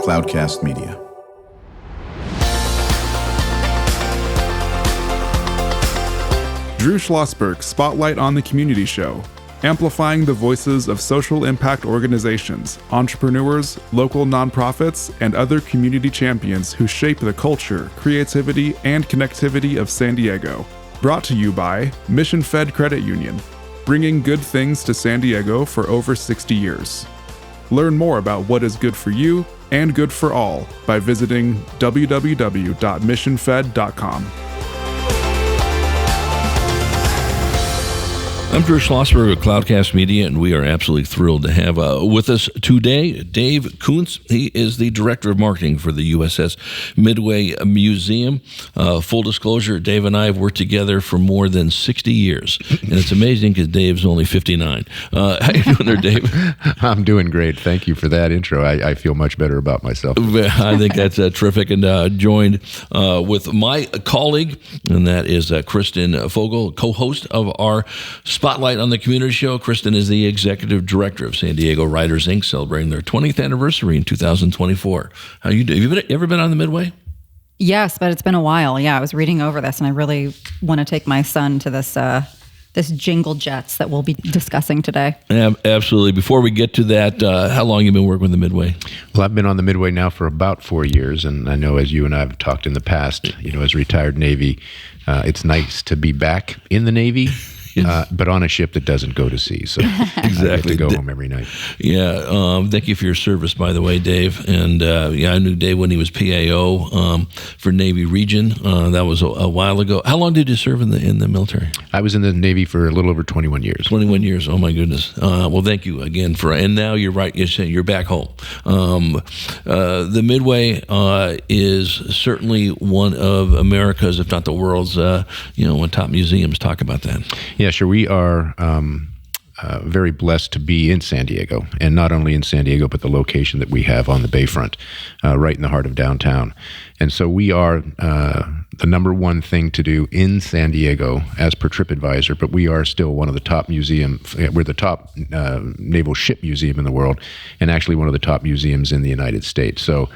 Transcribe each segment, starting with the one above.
Cloudcast Media. Drew Schlosberg Spotlight on the Community Show, amplifying the voices of social impact organizations, entrepreneurs, local nonprofits, and other community champions who shape the culture, creativity, and connectivity of San Diego. Brought to you by Mission Fed Credit Union, bringing good things to San Diego for over 60 years. Learn more about what is good for you and good for all by visiting www.missionfed.com. I'm Drew Schlosberg of Cloudcast Media, and we are absolutely thrilled to have with us today Dave Koontz. He is the Director of Marketing for the USS Midway Museum. Full disclosure, Dave and I have worked together for more than 60 years, and it's amazing because Dave's only 59. How you doing there, Dave? I'm doing great. Thank you for that intro. I feel much better about myself. I think that's terrific, and joined with my colleague, and that is Kristen Fogel, co-host of our Spotlight on the Community Show. Kristen is the Executive Director of San Diego Writers, Inc., celebrating their 20th anniversary in 2024. How you doing? Have you ever been on the Midway? Yes, but it's been a while. Yeah, I was reading over this, and I really want to take my son to this Jingle Jets that we'll be discussing today. Absolutely. Before we get to that, how long have you been working with the Midway? Well, I've been on the Midway now for about 4 years, and I know as you and I have talked in the past, as retired Navy, it's nice to be back in the Navy. But on a ship that doesn't go to sea, so exactly. I get to go home every night. Yeah, thank you for your service, by the way, Dave. And I knew Dave when he was PAO for Navy Region. That was a while ago. How long did you serve in the military? I was in the Navy for a little over 21 years. 21 years. Oh my goodness. Well, thank you again and now you're right. You're back home. The Midway is certainly one of America's, if not the world's, when top museums talk about that. Yeah, sure. We are very blessed to be in San Diego, and not only in San Diego, but the location that we have on the bayfront, right in the heart of downtown. And so we are the number one thing to do in San Diego as per TripAdvisor, but we are still one of the top museums. We're the top naval ship museum in the world, and actually one of the top museums in the United States. So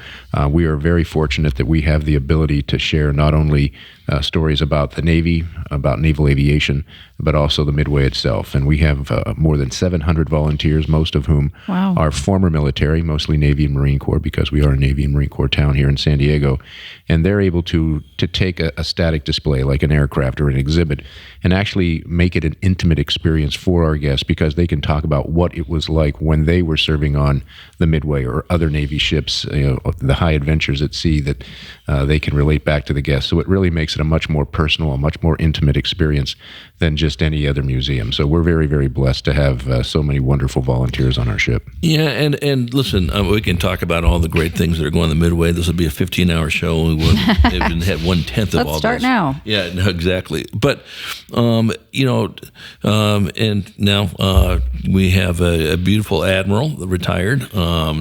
we are very fortunate that we have the ability to share not only stories about the Navy, about naval aviation, but also the Midway itself. And we have more than 700 volunteers, most of whom are former military, mostly Navy and Marine Corps, because we are a Navy and Marine Corps town here in San Diego. And they're able to take a static display like an aircraft or an exhibit and actually make it an intimate experience for our guests, because they can talk about what it was like when they were serving on the Midway or other Navy ships, the high adventures at sea that they can relate back to the guests. So it really makes it a much more personal, a much more intimate experience than just any other museum. So we're very, very blessed to have so many wonderful volunteers on our ship. Yeah, and listen, we can talk about all the great things that are going on the Midway. This will be a 15-hour show. We haven't had 1/10 of all Let's start those. now. Yeah, no, exactly. But, and now we have a beautiful admiral, retired,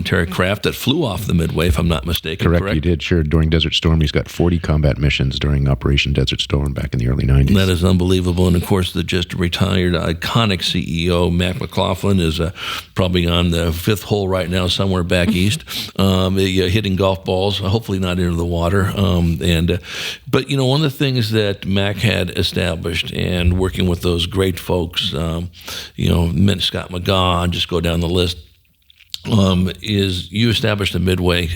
Terry Craft, that flew off the Midway, if I'm not mistaken. Correct, he did, sure. During Desert Storm, he's got 40 combat missions during Operation Desert Storm back in the early 90s. That is unbelievable. And, of course, the just retired, iconic CEO, Mac McLaughlin, is probably on the fifth hole right now somewhere back east, hitting golf balls, hopefully not into the water. But, one of the things that Mac had established, and working with those great folks, Scott McGaw, just go down the list, is you established a Midway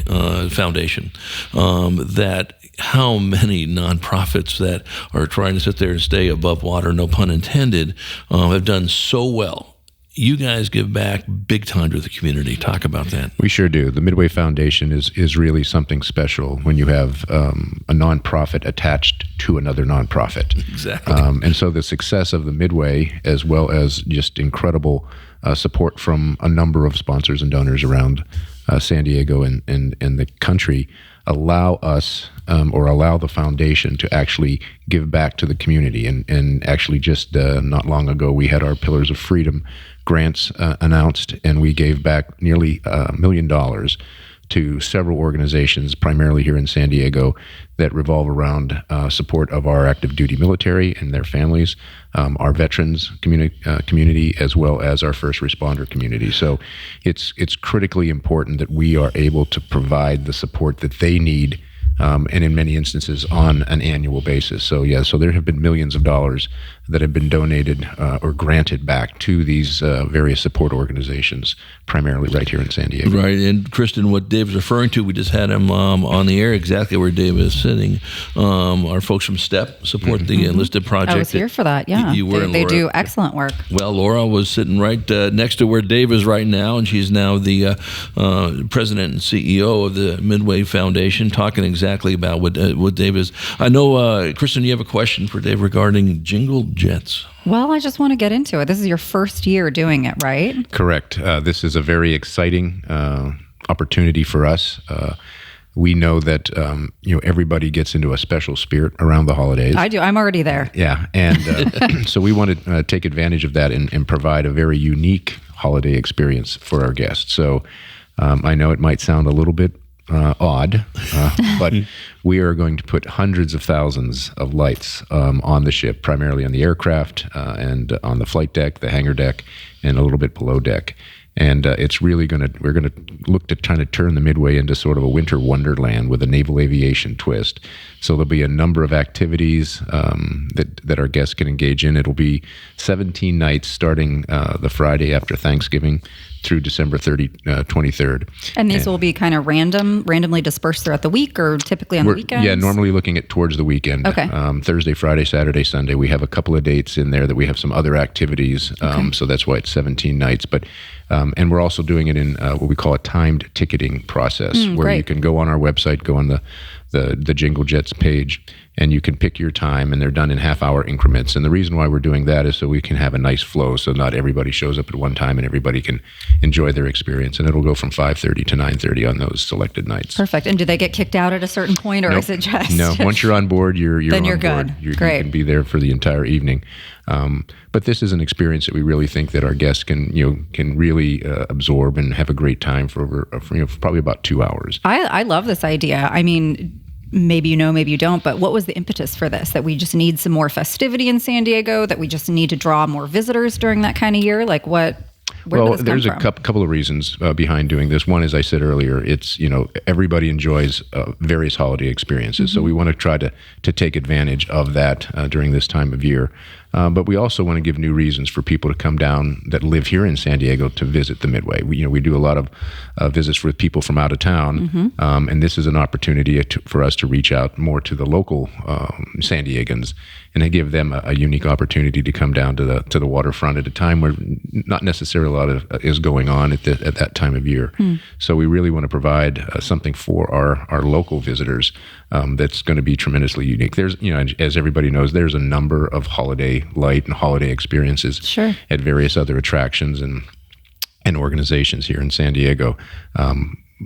Foundation that how many nonprofits that are trying to sit there and stay above water, no pun intended, have done so well. You guys give back big time to the community. Talk about that. We sure do. The Midway Foundation is really something special when you have a nonprofit attached to another nonprofit. Exactly. And so the success of the Midway, as well as just incredible support from a number of sponsors and donors around San Diego and the country, allow us or allow the foundation to actually give back to the community. And actually just not long ago, we had our Pillars of Freedom grants announced, and we gave back nearly $1 million to several organizations, primarily here in San Diego, that revolve around support of our active duty military and their families, our veterans community, as well as our first responder community. So it's critically important that we are able to provide the support that they need, and in many instances on an annual basis. So there have been millions of dollars that have been donated or granted back to these various support organizations, primarily right here in San Diego. Right, and Kristen, what Dave's referring to, we just had him on the air exactly where Dave is sitting. Our folks from STEP support the Enlisted Project. I was here for that, yeah. You were, they do excellent work. Well, Laura was sitting right next to where Dave is right now, and she's now the president and CEO of the Midway Foundation, talking exactly about what Dave is. I know, Kristen, you have a question for Dave regarding Jingle Jets. Well, I just want to get into it. This is your first year doing it, right? Correct. This is a very exciting opportunity for us. We know that everybody gets into a special spirit around the holidays. I do. I'm already there. Yeah, and so we want to take advantage of that and provide a very unique holiday experience for our guests. So I know it might sound a little bit odd, but we are going to put hundreds of thousands of lights on the ship, primarily on the aircraft and on the flight deck, the hangar deck, and a little bit below deck. And it's really we're going to look to try to turn the Midway into sort of a winter wonderland with a naval aviation twist. So there'll be a number of activities that our guests can engage in. It'll be 17 nights starting the Friday after Thanksgiving through December 23rd. And these will be kind of randomly dispersed throughout the week, or typically on the weekends? Yeah, normally looking at towards the weekend. Okay. Thursday, Friday, Saturday, Sunday. We have a couple of dates in there that we have some other activities. So that's why it's 17 nights. But and we're also doing it in what we call a timed ticketing process, where great. you can go on our website, go on the Jingle Jets page, and you can pick your time, and they're done in half-hour increments. And the reason why we're doing that is so we can have a nice flow, so not everybody shows up at one time and everybody can enjoy their experience. And it'll go from 5:30 to 9:30 on those selected nights. Perfect. And do they get kicked out at a certain point, or Nope. is it just... No, once you're on board, you're Then on you're board. good. Great. You can be there for the entire evening. But this is an experience that we really think that our guests can really absorb and have a great time for probably about 2 hours. I love this idea. I mean, maybe you know, maybe you don't, but what was the impetus for this? That we just need some more festivity in San Diego? That we just need to draw more visitors during that kind of year? Like what? Where did this there's come from? a couple of reasons behind doing this. One, as I said earlier, it's everybody enjoys various holiday experiences, so we want to try to take advantage of that during this time of year. But we also want to give new reasons for people to come down that live here in San Diego to visit the Midway. We do a lot of visits with people from out of town, and this is an opportunity for us to reach out more to the local San Diegans and to give them a unique opportunity to come down to the waterfront at a time where not necessarily a lot is going on at that time of year. So we really want to provide something for our local visitors that's going to be tremendously unique. There's, as everybody knows, there's a number of holiday light and holiday experiences at various other attractions and organizations here in San Diego.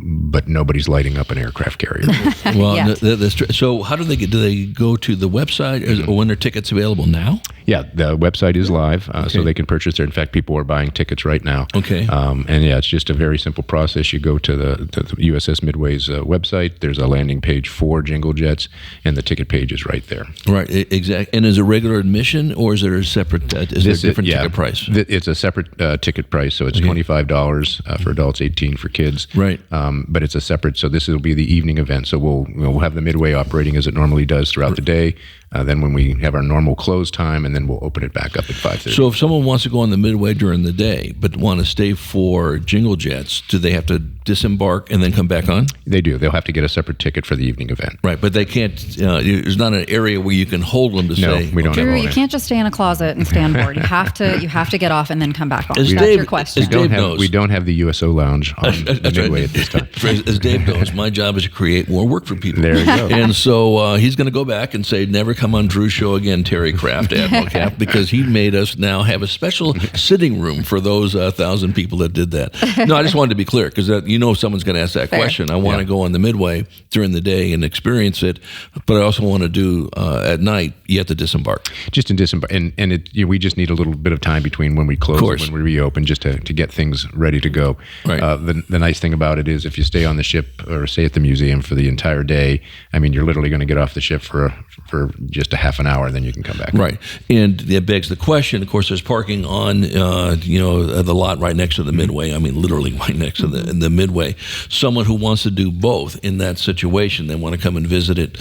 But nobody's lighting up an aircraft carrier. Well, that's true. So how do they go to the website, or when their tickets available now? Yeah, the website is live, so they can purchase there. In fact, people are buying tickets right now. Okay. And it's just a very simple process. You go to the USS Midway's website. There's a landing page for Jingle Jets, and the ticket page is right there. Right, exactly. And is it regular admission, or is there a separate? Is there a different ticket price? It's a separate ticket price, so it's $25 for adults, 18 for kids. Right. But it's a separate. So this will be the evening event. So we'll have the Midway operating as it normally does throughout the day. Then when we have our normal close time, and then we'll open it back up at 5:30. So if someone wants to go on the Midway during the day but want to stay for Jingle Jets, do they have to disembark and then come back on? They do. They'll have to get a separate ticket for the evening event. Right, but they can't. There's not an area where you can hold them to say. No, we don't. Drew, have you can't just stay in a closet and stay on board. You have to get off and then come back on. As That's Dave- your question. as Dave knows. We don't have the USO lounge on the Midway at this time. As Dave knows, my job is to create more work for people. There you go. And so he's going to go back and say, never come on Drew's show again, Terry Kraft, Admiral Kraft, because he made us now have a special sitting room for those 1,000 people that did that. No, I just wanted to be clear, because you know someone's going to ask that question. I want to go on the Midway during the day and experience it, but I also want to do at night. You have to disembark. Just in disembark, and we just need a little bit of time between when we close and when we reopen, just to get things ready to go. Right. The nice thing about it is, if you stay on the ship or stay at the museum for the entire day, I mean, you're literally going to get off the ship for just a half an hour, and then you can come back. Right, and that begs the question. Of course, there's parking on the lot right next to the Midway. I mean, literally right next to the Midway. Someone who wants to do both in that situation, they want to come and visit it,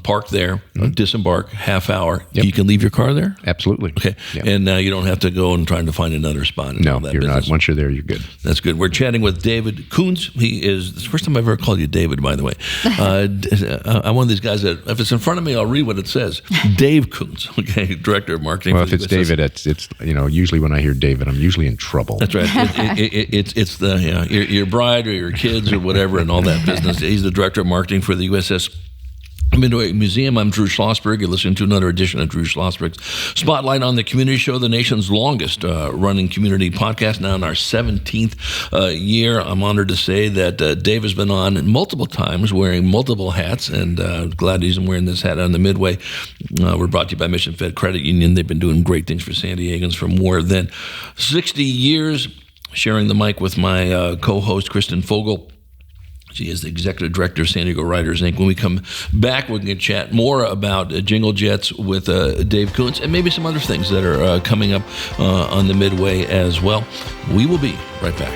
park there, disembark, half hour. Yep. You can leave your car there? Absolutely. Okay, yep. And you don't have to go and try to find another spot. No, you're not. Once you're there, you're good. That's good. We're chatting with David Koontz. It's the first time I've ever called you David, by the way. I'm one of these guys that, if it's in front of me, I'll read what it says. Dave Koontz, okay, Director of Marketing. Well, if it's David, it's usually when I hear David, I'm usually in trouble. That's right. It's the your bride or your kids or whatever and all that business. He's the Director of Marketing for the USS Midway Museum. I'm Drew Schlosberg. You're listening to another edition of Drew Schlosberg's Spotlight on the Community Show, the nation's longest running community podcast, now in our 17th year. I'm honored to say that Dave has been on multiple times wearing multiple hats, and glad he's wearing this hat on the Midway. We're brought to you by Mission Fed Credit Union. They've been doing great things for San Diegans for more than 60 years. Sharing the mic with my co-host, Kristen Fogel. She is the Executive Director of San Diego Writers, Inc. When we come back, we're going to chat more about Jingle Jets with Dave Koontz and maybe some other things that are coming up on the Midway as well. We will be right back.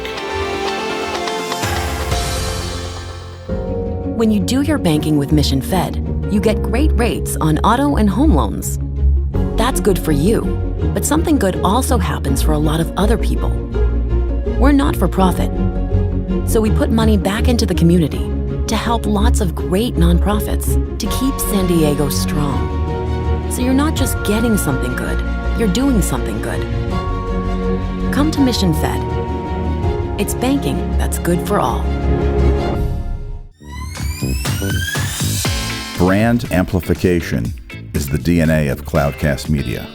When you do your banking with Mission Fed, you get great rates on auto and home loans. That's good for you, but something good also happens for a lot of other people. We're not for profit, so we put money back into the community to help lots of great nonprofits to keep San Diego strong. So you're not just getting something good, you're doing something good. Come to Mission Fed. It's banking that's good for all. Brand amplification is the DNA of Cloudcast Media,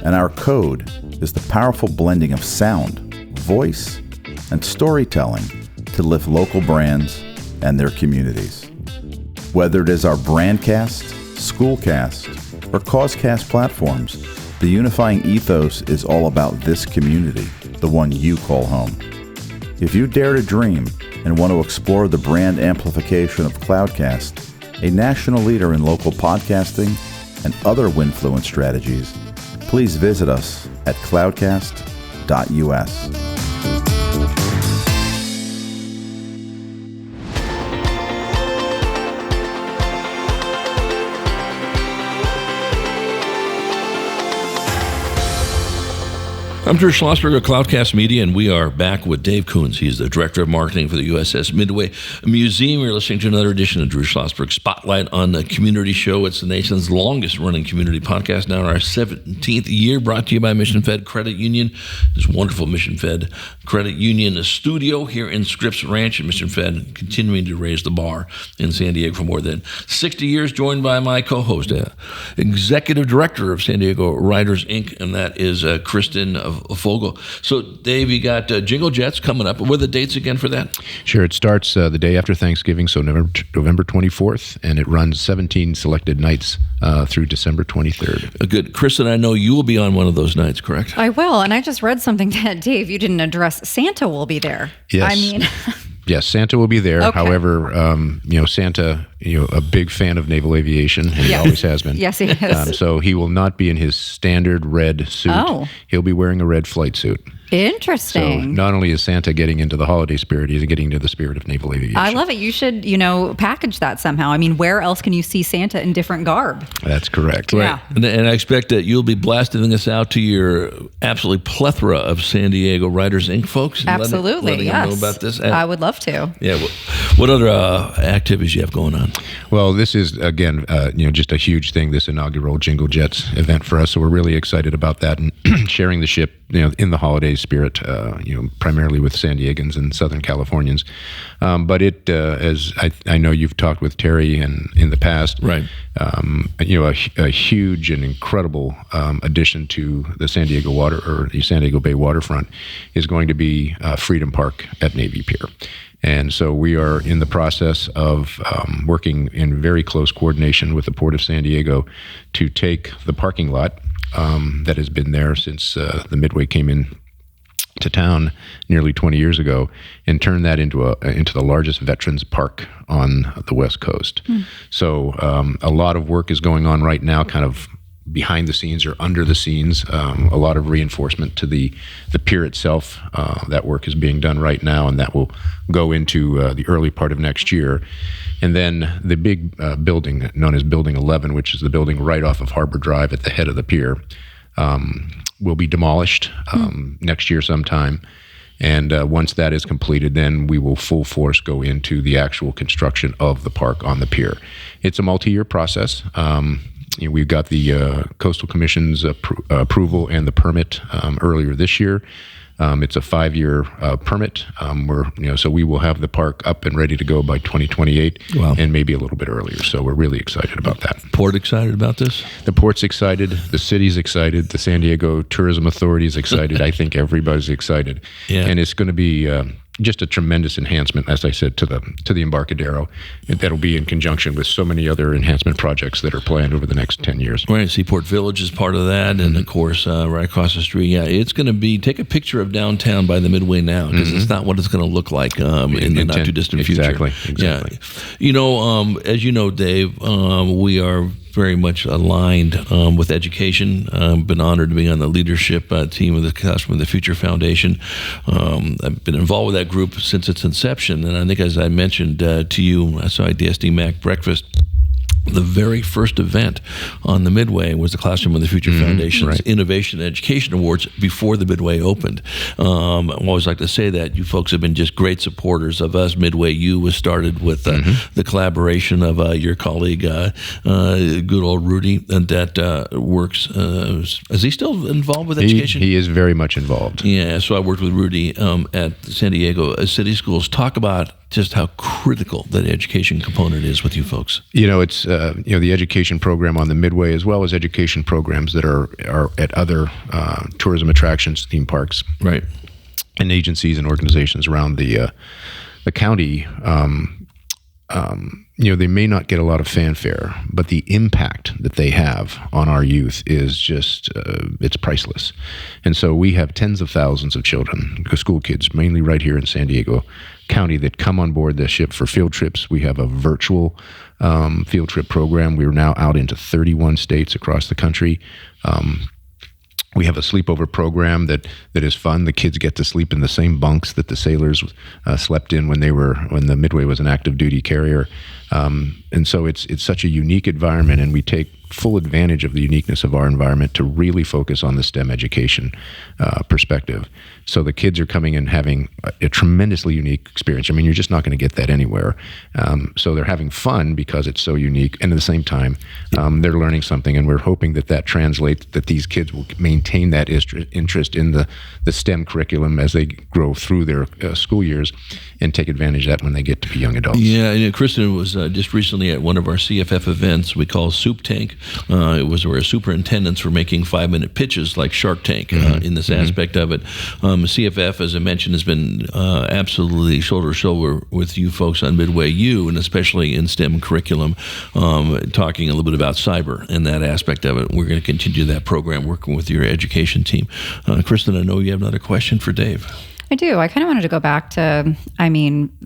and our code is the powerful blending of sound, voice, and storytelling to lift local brands and their communities. Whether it is our Brandcast, Schoolcast, or Causecast platforms, the unifying ethos is all about this community, the one you call home. If you dare to dream and want to explore the brand amplification of Cloudcast, a national leader in local podcasting and other Winfluence strategies, please visit us at cloudcast.us. I'm Drew Schlosberg of Cloudcast Media, and we are back with Dave Koontz. He's the Director of Marketing for the USS Midway Museum. You're listening to another edition of Drew Schlosberg Spotlight on the Community Show. It's the nation's longest running community podcast, now in our 17th year, brought to you by Mission Fed Credit Union. This wonderful Mission Fed Credit Union studio here in Scripps Ranch, and Mission Fed continuing to raise the bar in San Diego for more than 60 years, joined by my co-host, Executive Director of San Diego Writers, Inc., and that is Kristen Fogel. So, Dave, you got Jingle Jets coming up. What are the dates again for that? Sure. It starts the day after Thanksgiving, so November 24th, and it runs 17 selected nights through December 23rd. Good. Kristen, I know you will be on one of those nights, correct? I will, and I just read something that, Dave, you didn't address. Santa will be there. Yes. I mean... Yes, Santa will be there. Okay. However, Santa, a big fan of naval aviation, and he always has been. Yes, he is. So he will not be in his standard red suit. Oh. He'll be wearing a red flight suit. Interesting. So not only is Santa getting into the holiday spirit, he's getting into the spirit of naval aviation. I love it. You should, package that somehow. I mean, where else can you see Santa in different garb? That's correct. Yeah. And I expect that you'll be blasting this out to your absolutely plethora of San Diego Writers, Inc. folks. Absolutely, letting yes. them know about this. I would love to. Yeah. What other activities you have going on? Well, this is, again, just a huge thing, this inaugural Jingle Jets event for us. So we're really excited about that and sharing the ship, in the holiday spirit, primarily with San Diegans and Southern Californians. But it, as I know you've talked with Terry in the past, right? A huge and incredible addition to the San Diego Bay waterfront is going to be Freedom Park at Navy Pier. And so we are in the process of working in very close coordination with the Port of San Diego to take the parking lot that has been there since the Midway came in to town nearly 20 years ago and turn that into the largest veterans park on the West Coast. So a lot of work is going on right now, kind of behind the scenes or under the scenes. A lot of reinforcement to the pier itself. That work is being done right now, and that will go into the early part of next year. And then the big building known as Building 11, which is the building right off of Harbor Drive at the head of the pier, will be demolished next year sometime. And once that is completed, then we will full force go into the actual construction of the park on the pier. It's a multi-year process. We've got the Coastal Commission's approval and the permit earlier this year. It's a 5-year permit. So we will have the park up and ready to go by 2028, and maybe a little bit earlier. So we're really excited about that. Port excited about this? The port's excited. The city's excited. The San Diego Tourism Authority is excited. I think everybody's excited. Yeah. And it's going to be just a tremendous enhancement, as I said, to the Embarcadero. That'll be in conjunction with so many other enhancement projects that are planned over the next 10 years. Right, Seaport Village is part of that, and of course, right across the street. Yeah, it's going to be, take a picture of downtown by the Midway now, because it's not what it's going to with in the not too distant future. Exactly. Yeah. As you know, Dave, we are very much aligned with education. Been honored to be on the leadership team of the Classroom of the Future Foundation. I've been involved with that group since its inception, and I think, as I mentioned to you, I saw at DSD Mac Breakfast, the very first event on the Midway was the Classroom of the Future Foundation's Innovation and Education Awards before the Midway opened. I always like to say that you folks have been just great supporters of us. Midway U was started with the collaboration of your colleague, good old Rudy, and that works. Is he still involved with education? He is very much involved. Yeah, so I worked with Rudy at San Diego City Schools. Talk about just how critical that education component is with you folks. It's the education program on the Midway, as well as education programs that are at other tourism attractions, theme parks, right, and agencies and organizations around the county. They may not get a lot of fanfare, but the impact that they have on our youth is just, it's priceless. And so we have tens of thousands of children, school kids, mainly right here in San Diego County, that come on board the ship for field trips. We have a virtual field trip program. We're now out into 31 states across the country. We have a sleepover program that is fun. The kids get to sleep in the same bunks that the sailors slept in when the Midway was an active duty carrier. And so it's such a unique environment, and we take full advantage of the uniqueness of our environment to really focus on the STEM education perspective. So the kids are coming and having a tremendously unique experience. I mean, you're just not going to get that anywhere. So they're having fun because it's so unique, and at the same time, they're learning something, and we're hoping that translates, that these kids will maintain that interest in the STEM curriculum as they grow through their school years, and take advantage of that when they get to be young adults. Yeah, and Kristen was just recently at one of our CFF events we call Soup Tank. It was where superintendents were making 5-minute pitches like Shark Tank in this aspect of it. CFF, as I mentioned, has been absolutely shoulder to shoulder with you folks on Midway U, and especially in STEM curriculum, talking a little bit about cyber and that aspect of it. We're going to continue that program working with your education team. Kristen, I know you have another question for Dave. I do. I kind of wanted to go back to,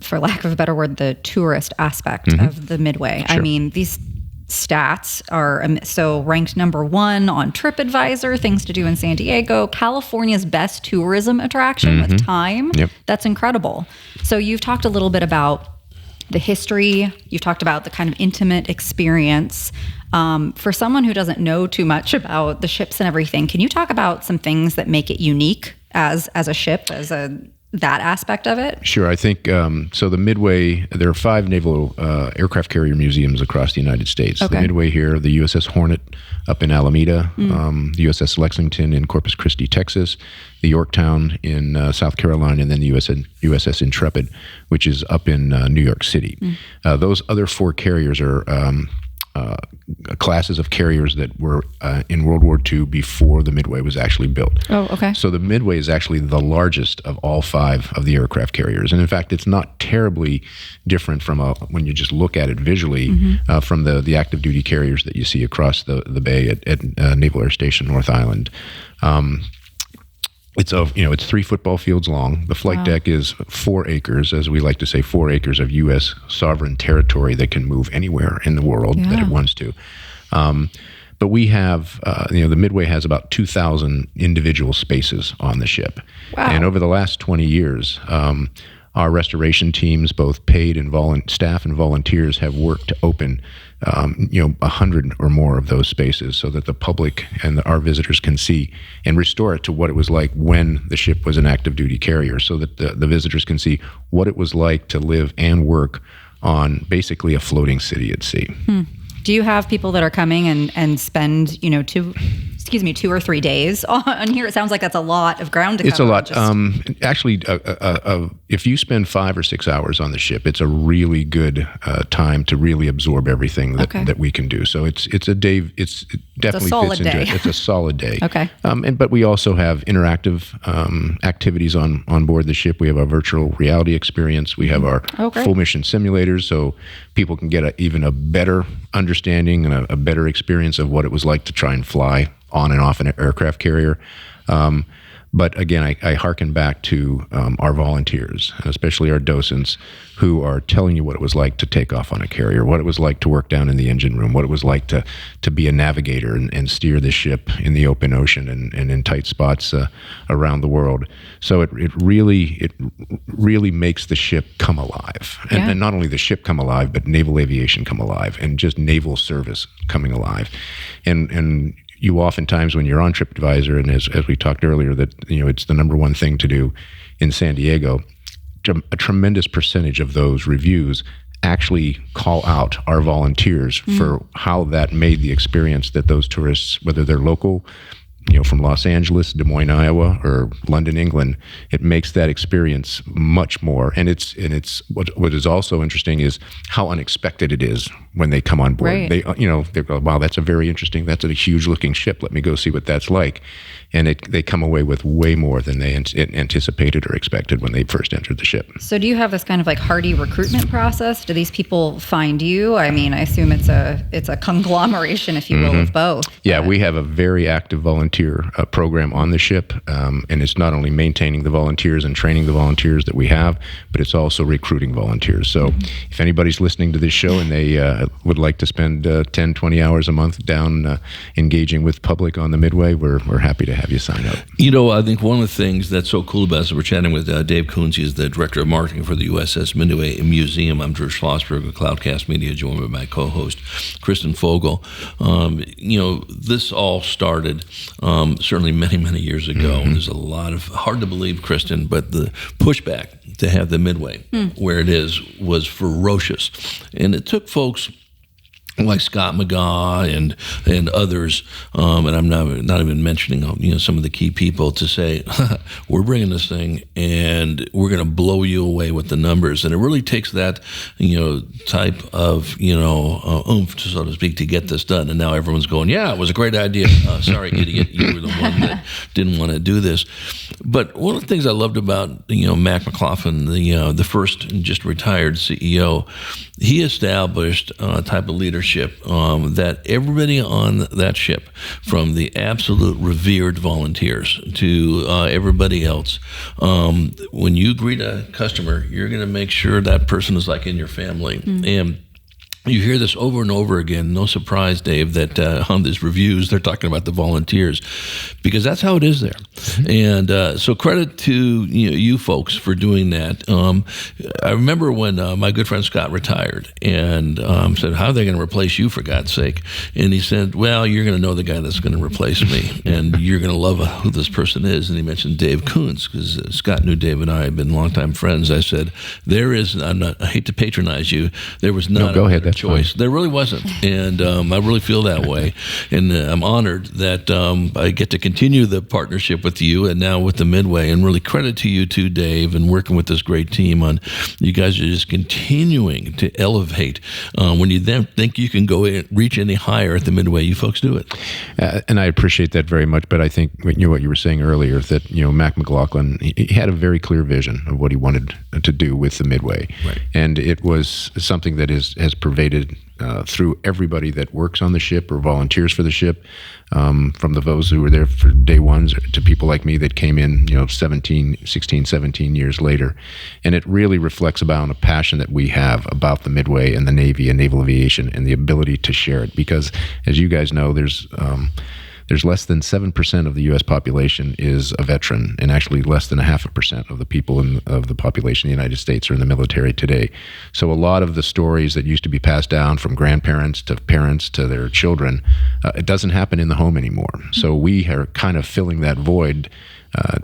for lack of a better word, the tourist aspect of the Midway. Sure. These stats are so ranked number 1 on TripAdvisor, things to do in San Diego, California's best tourism attraction with time. Yep. That's incredible. So you've talked a little bit about the history. You've talked about the kind of intimate experience. For someone who doesn't know too much about the ships and everything, can you talk about some things that make it unique as a ship, that aspect of it? Sure. I think, so the Midway, there are 5 naval aircraft carrier museums across the United States. Okay. The Midway here, the USS Hornet up in Alameda, the USS Lexington in Corpus Christi, Texas, the Yorktown in South Carolina, and then the USS Intrepid, which is up in New York City. Those other 4 carriers are classes of carriers that were in World War II before the Midway was actually built. Oh, okay. So the Midway is actually the largest of all 5 of the aircraft carriers. And in fact, it's not terribly different from when you just look at it visually from the active duty carriers that you see across the bay at Naval Air Station North Island. It's 3 football fields long. The flight deck is 4 acres, as we like to say, 4 acres of U.S. sovereign territory that can move anywhere in the world that it wants to. But we have, the Midway has about 2,000 individual spaces on the ship. Wow. And over the last 20 years, our restoration teams, both paid and staff and volunteers, have worked to open 100 or more of those spaces so that the public and our visitors can see and restore it to what it was like when the ship was an active duty carrier, so that the visitors can see what it was like to live and work on basically a floating city at sea. Do you have people that are coming and spend, 2 or 3 days on here? It sounds like that's a lot of ground to cover. It's a lot. Actually, if you spend 5 or 6 hours on the ship, it's a really good time to really absorb everything that we can do. So it's a day. It definitely fits into it. It's a solid day. Okay. But we also have interactive activities on board the ship. We have our virtual reality experience. We have our full mission simulators, so people can get even a better understanding and a better experience of what it was like to try and fly on and off an aircraft carrier. But again, I hearken back to our volunteers, and especially our docents, who are telling you what it was like to take off on a carrier, what it was like to work down in the engine room, what it was like to be a navigator and steer the ship in the open ocean and in tight spots around the world. So it really makes the ship come alive. And not only the ship come alive, but naval aviation come alive, and just naval service coming alive. And you oftentimes, when you're on TripAdvisor, and as we talked earlier, that it's the number one thing to do in San Diego, a tremendous percentage of those reviews actually call out our volunteers for how that made the experience that those tourists, whether they're local, from Los Angeles, Des Moines, Iowa, or London, England, it makes that experience much more. And it's what is also interesting is how unexpected it is when they come on board. Right. They go, wow, that's a huge looking ship. Let me go see what that's like. And they come away with way more than they anticipated or expected when they first entered the ship. So do you have this kind of like hearty recruitment process? Do these people find you? I mean, I assume it's a conglomeration, if you will, of both. Yeah, we have a very active volunteer program on the ship, and it's not only maintaining the volunteers and training the volunteers that we have, but it's also recruiting volunteers. So if anybody's listening to this show and they would like to spend 10, 20 hours a month down engaging with public on the Midway, we're happy to have you sign up. I think one of the things that's so cool about us, we're chatting with Dave Koontz. He's the Director of Marketing for the USS Midway Museum. I'm Drew Schlosberg of Cloudcast Media, joined by my co-host, Kristen Fogel. This all started certainly many, many years ago. And there's a lot of, hard to believe, Kristen, but the pushback to have the Midway where it is was ferocious. And it took folks like Scott McGaugh and others, and I'm not even mentioning some of the key people, to say we're bringing this thing and we're going to blow you away with the numbers. And it really takes that type of oomph, so to speak, to get this done. And now everyone's going, yeah, it was a great idea. Sorry, idiot, you were the one that didn't want to do this. But one of the things I loved about Mac McLaughlin, the first just retired CEO, he established a type of leadership that everybody on that ship, from the absolute revered volunteers to everybody else, when you greet a customer, you're going to make sure that person is like in your family. And you hear this over and over again. No surprise, Dave, that on these reviews they're talking about the volunteers, because that's how it is there. And so credit to you folks for doing that. I remember when my good friend Scott retired and said, how are they going to replace you, for God's sake? And he said, well, you're going to know the guy that's going to replace me, and you're going to love who this person is. And he mentioned Dave Koontz, because Scott knew Dave and I had been longtime friends. I said, I hate to patronize you, there was not go ahead. choice. fine. There really wasn't, and I really feel that way. And I'm honored that I get to continue the partnership with you and now with the Midway. And really credit to you too, Dave, and working with this great team on. You guys are just continuing to elevate. When you then think you can go reach any higher at the Midway, you folks do it. And I appreciate that very much. But I think what you were saying earlier, that Mac McLaughlin, he had a very clear vision of what he wanted to do with the Midway, right. And it was something that has pervaded through everybody that works on the ship or volunteers for the ship, from those who were there for day ones to people like me that came in 16, 17 years later. And it really reflects about a passion that we have about the Midway and the Navy and naval aviation and the ability to share it, because as you guys know, there's less than 7% of the U.S. population is a veteran, and actually less than 0.5% of the people of the population in the United States are in the military today. So a lot of the stories that used to be passed down from grandparents to parents to their children, it doesn't happen in the home anymore. So we are kind of filling that void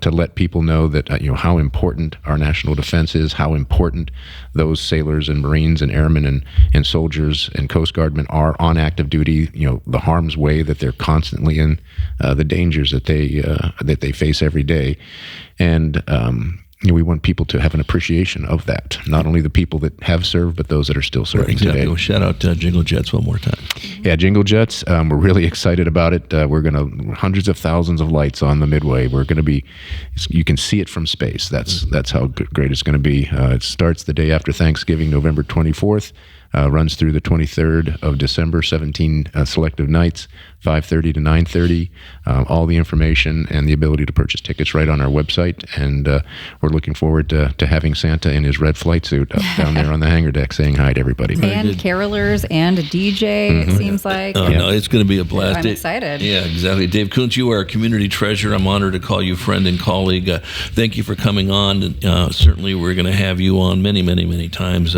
to let people know that how important our national defense is, how important those sailors and Marines and airmen and soldiers and Coast Guardmen are on active duty. The harm's way that they're constantly in, the dangers that they face every day, and we want people to have an appreciation of that. Not only the people that have served, but those that are still serving today. Well, shout out to Jingle Jets one more time. Yeah, Jingle Jets. We're really excited about it. We're hundreds of thousands of lights on the Midway. We're going to be, you can see it from space. That's how great it's going to be. It starts the day after Thanksgiving, November 24th. Runs through the 23rd of December, 17 selective nights, 5:30 to 9:30. All the information and the ability to purchase tickets right on our website. And we're looking forward to having Santa in his red flight suit up down there on the hangar deck saying hi to everybody. And carolers and a DJ, it seems like. No, it's going to be a blast. I'm excited. Yeah, exactly. Dave Koontz, you are a community treasure. I'm honored to call you friend and colleague. Thank you for coming on. Certainly, we're going to have you on many, many, many times,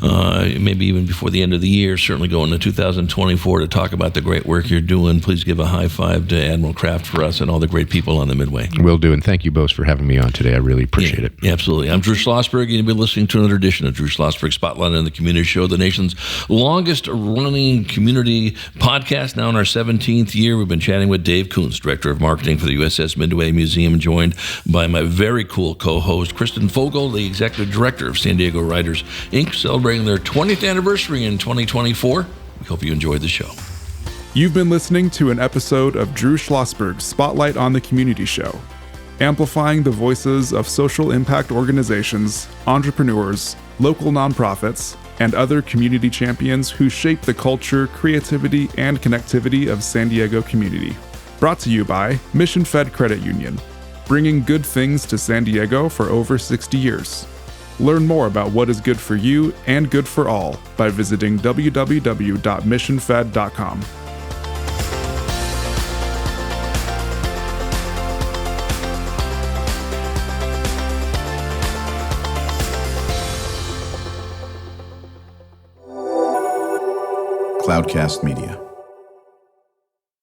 maybe even before the end of the year, certainly going to 2024 to talk about the great work you're doing. Please give a high five to Admiral Kraft for us and all the great people on the Midway. Will do, and thank you both for having me on today. I really appreciate it. Yeah, absolutely. I'm Drew Schlosberg. You've been listening to another edition of Drew Schlosberg Spotlight on the Community Show, the nation's longest running community podcast, now in our 17th year. We've been chatting with Dave Koontz, Director of Marketing for the USS Midway Museum, joined by my very cool co-host, Kristen Fogel, the Executive Director of San Diego Writers, Inc., celebrating their 20th anniversary in 2024. We hope you enjoyed the show. You've been listening to an episode of Drew Schlosberg's Spotlight on the Community Show, amplifying the voices of social impact organizations, entrepreneurs, local nonprofits, and other community champions who shape the culture, creativity, and connectivity of San Diego community. Brought to you by Mission Fed Credit Union, bringing good things to San Diego for over 60 years. Learn more about what is good for you and good for all by visiting www.missionfed.com. Cloudcast Media.